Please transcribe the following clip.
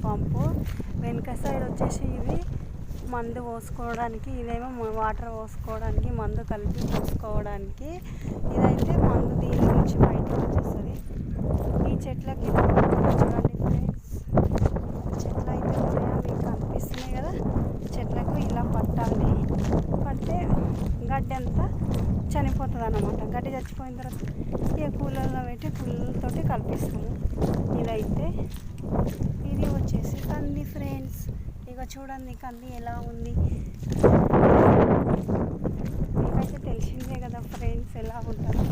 పంపు. వెనుక సైడ్ వచ్చేసి ఇది మందు పోసుకోవడానికి, ఇదేమో వాటర్ పోసుకోవడానికి, మందు కలిపి పోసుకోవడానికి. ఇదైతే మందు దీని నుంచి బయటకు వచ్చేస్తుంది. ఈ చెట్లకి చూడండి ఫ్రెండ్స్, చెట్లు అయితే ఉన్నాయో మీకు కనిపిస్తున్నాయి కదా. చెట్లకు ఇలా పట్టాలి, పడితే గడ్డి అంతా చనిపోతుంది అన్నమాట. గడ్డి చచ్చిపోయిన తర్వాత ఇక కూలర్లో పెట్టి కూలర్తోటి కలిపిస్తాము. ఇదైతే ఇది వచ్చేసి కంది ఫ్రెండ్స్. ఇక చూడండి కంది ఎలా ఉంది, మీకైతే తెలిసిందే కదా ఫ్రెండ్స్ ఎలా ఉంటుందో.